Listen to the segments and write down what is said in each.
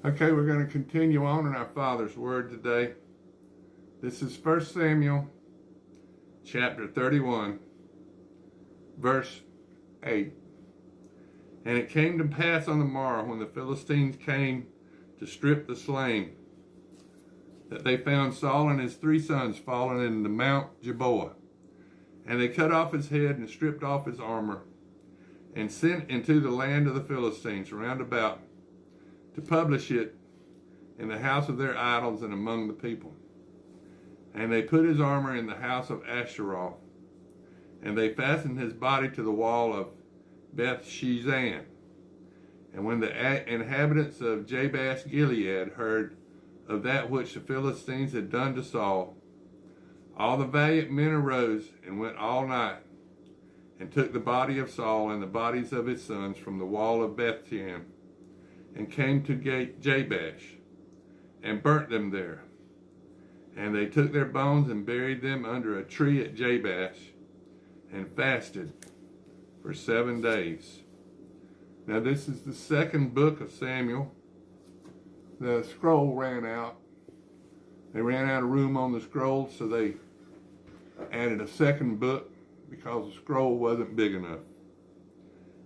Okay, we're going to continue on in our Father's Word today. This is 1 Samuel chapter 31, verse 8. And it came to pass on the morrow, when the Philistines came to strip the slain, that they found Saul and his 3 sons fallen into Mount Gilboa. And they cut off his head and stripped off his armor, and sent into the land of the Philistines round about, to publish it in the house of their idols and among the people. And they put his armor in the house of Asheroth, and they fastened his body to the wall of Beth Shean. And when the inhabitants of Jabesh Gilead heard of that which the Philistines had done to Saul, all the valiant men arose and went all night, and took the body of Saul and the bodies of his sons from the wall of Bethshean, and came to Jabesh, and burnt them there. And they took their bones and buried them under a tree at Jabesh, and fasted for 7 days. Now this is the second book of Samuel. The scroll ran out. They ran out of room on the scroll, so they added a second book because the scroll wasn't big enough.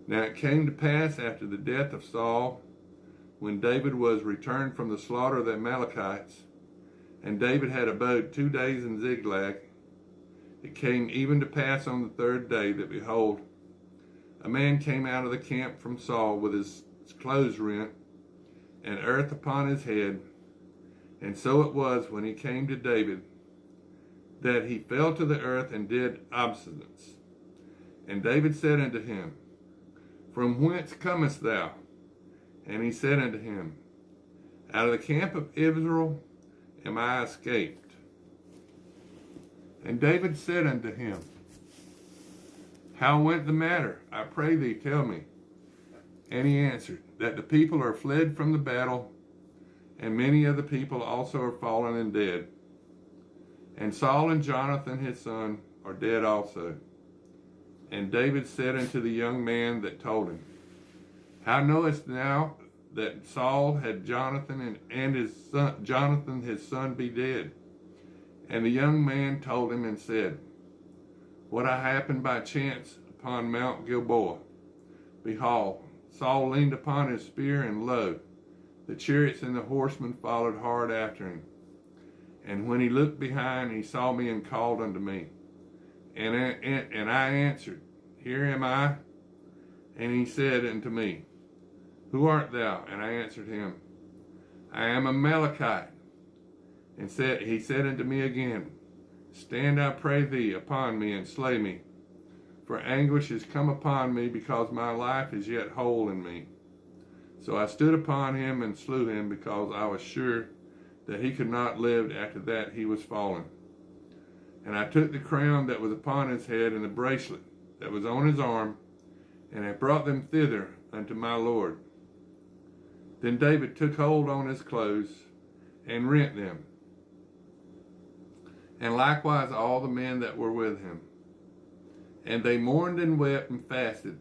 Now it came to pass after the death of Saul, when David was returned from the slaughter of the Amalekites, and David had abode 2 days in Ziklag, it came even to pass on the 3rd day that, behold, a man came out of the camp from Saul with his clothes rent, and earth upon his head. And so it was, when he came to David, that he fell to the earth and did obeisance. And David said unto him, From whence comest thou? And he said unto him, Out of the camp of Israel am I escaped. And David said unto him, How went the matter? I pray thee, tell me. And he answered, That the people are fled from the battle, and many of the people also are fallen and dead. And Saul and Jonathan his son are dead also. And David said unto the young man that told him, How knowest thou that Saul had Jonathan and his son, Jonathan his son be dead? And the young man told him and said, What I happened by chance upon Mount Gilboa. Behold, Saul leaned upon his spear, and lo, the chariots and the horsemen followed hard after him. And when he looked behind, he saw me and called unto me. And I answered, Here am I. And he said unto me, Who art thou? And I answered him, I am a Amalekite. And he said unto me again, Stand, I pray thee, upon me, and slay me. For anguish is come upon me, because my life is yet whole in me. So I stood upon him and slew him, because I was sure that he could not live after that he was fallen. And I took the crown that was upon his head and the bracelet that was on his arm, and I brought them thither unto my Lord. Then David took hold on his clothes and rent them, and likewise all the men that were with him. And they mourned and wept and fasted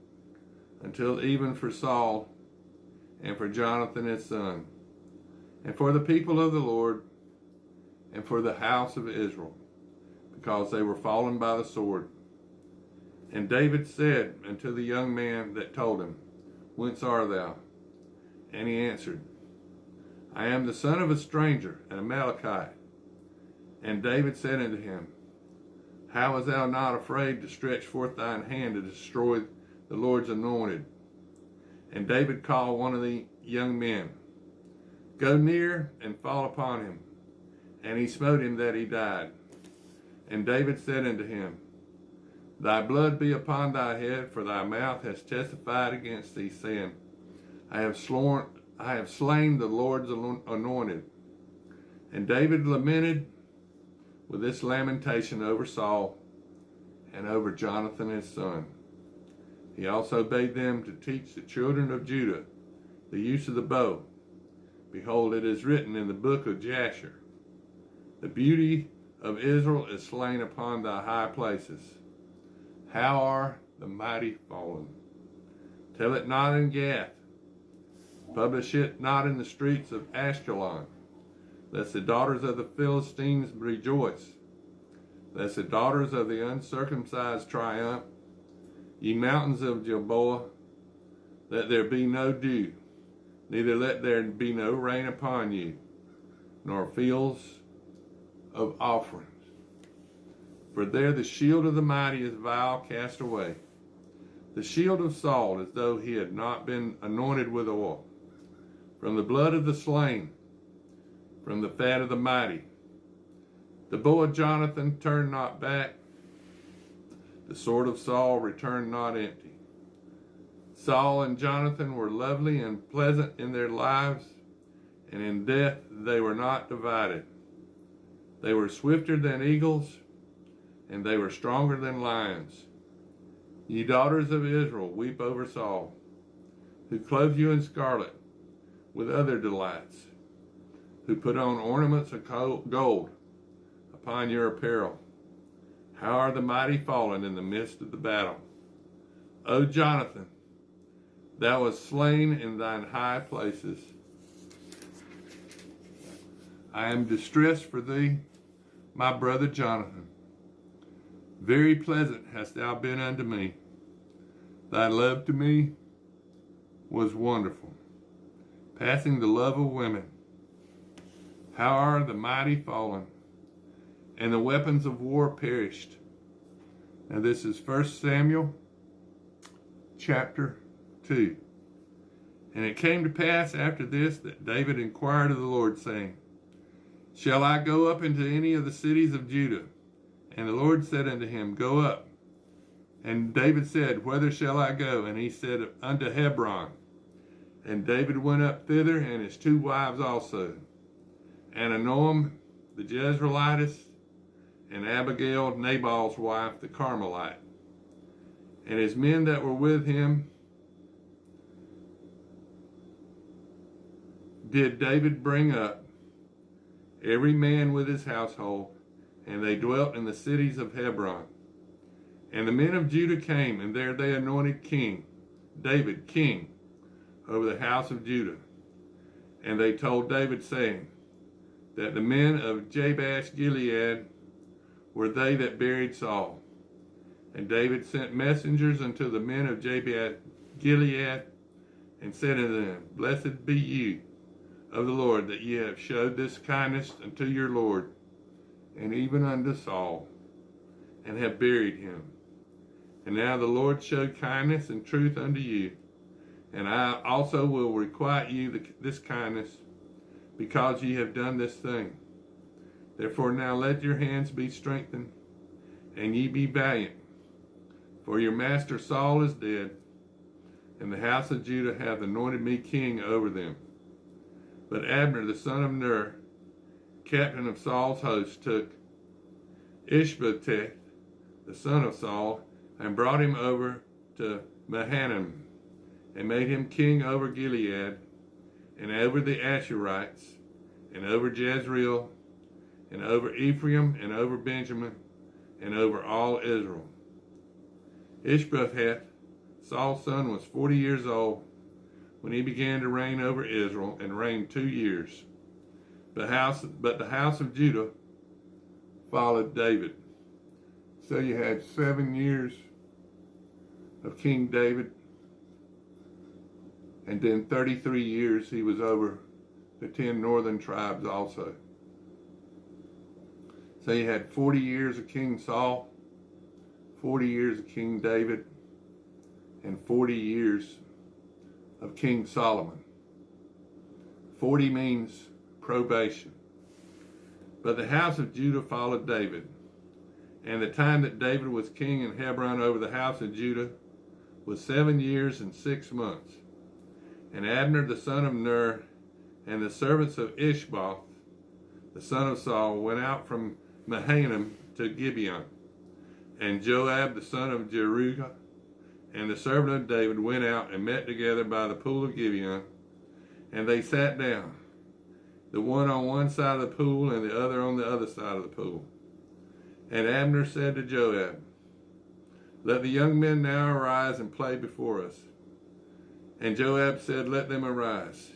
until even for Saul and for Jonathan his son, and for the people of the Lord, and for the house of Israel, because they were fallen by the sword. And David said unto the young man that told him, Whence art thou? And he answered, I am the son of a stranger, an Amalekite. And David said unto him, How was thou not afraid to stretch forth thine hand to destroy the Lord's anointed? And David called one of the young men, Go near and fall upon him. And he smote him that he died. And David said unto him, Thy blood be upon thy head, for thy mouth has testified against thee, saying, I have slain the Lord's anointed. And David lamented with this lamentation over Saul and over Jonathan his son. He also bade them to teach the children of Judah the use of the bow. Behold, it is written in the book of Jasher, The beauty of Israel is slain upon thy high places. How are the mighty fallen? Tell it not in Gath, Publish it not in the streets of Ashkelon, lest the daughters of the Philistines rejoice, lest the daughters of the uncircumcised triumph. Ye mountains of Gilboa, let there be no dew, neither let there be no rain upon you, nor fields of offerings. For there the shield of the mighty is vile cast away, the shield of Saul as though he had not been anointed with oil. From the blood of the slain, from the fat of the mighty. The bow of Jonathan turned not back, the sword of Saul returned not empty. Saul and Jonathan were lovely and pleasant in their lives, and in death they were not divided. They were swifter than eagles, and they were stronger than lions. Ye daughters of Israel, weep over Saul, who clothed you in scarlet with other delights, who put on ornaments of gold upon your apparel. How are the mighty fallen in the midst of the battle? O Jonathan, thou wast slain in thine high places. I am distressed for thee, my brother Jonathan. Very pleasant hast thou been unto me. Thy love to me was wonderful, passing the love of women. How are the mighty fallen, and the weapons of war perished. Now this is 1 Samuel chapter 2. And it came to pass after this that David inquired of the Lord, saying, Shall I go up into any of the cities of Judah? And the Lord said unto him, Go up. And David said, Whither shall I go? And he said, Unto Hebron. And David went up thither, and his 2 wives also, and Ahinoam the Jezreelitess, and Abigail Nabal's wife the Carmelite. And his men that were with him did David bring up, every man with his household, and they dwelt in the cities of Hebron. And the men of Judah came, and there they anointed David king over the house of Judah. And they told David, saying, that the men of Jabesh Gilead were they that buried Saul. And David sent messengers unto the men of Jabesh Gilead, and said unto them, Blessed be you of the Lord, that ye have showed this kindness unto your Lord, and even unto Saul, and have buried him. And now the Lord showed kindness and truth unto you, and I also will requite you this kindness, because ye have done this thing. Therefore now let your hands be strengthened, and ye be valiant. For your master Saul is dead, and the house of Judah hath anointed me king over them. But Abner the son of Ner, captain of Saul's host, took Ishbosheth the son of Saul, and brought him over to Mahanaim, and made him king over Gilead, and over the Ashurites, and over Jezreel, and over Ephraim, and over Benjamin, and over all Israel. Ishbosheth, Saul's son, was 40 years old when he began to reign over Israel, and reigned 2 years. But the house of Judah followed David. So you had 7 years of King David, and then 33 years he was over the 10 northern tribes also. So you had 40 years of King Saul, 40 years of King David, and 40 years of King Solomon. 40 means probation. But the house of Judah followed David. And the time that David was king in Hebron over the house of Judah was 7 years and 6 months. And Abner the son of Ner, and the servants of Ishbosheth the son of Saul, went out from Mahanaim to Gibeon. And Joab the son of Jeruiah and the servant of David went out and met together by the pool of Gibeon. And they sat down, the one on one side of the pool and the other on the other side of the pool. And Abner said to Joab, Let the young men now arise and play before us. And Joab said, let them arise.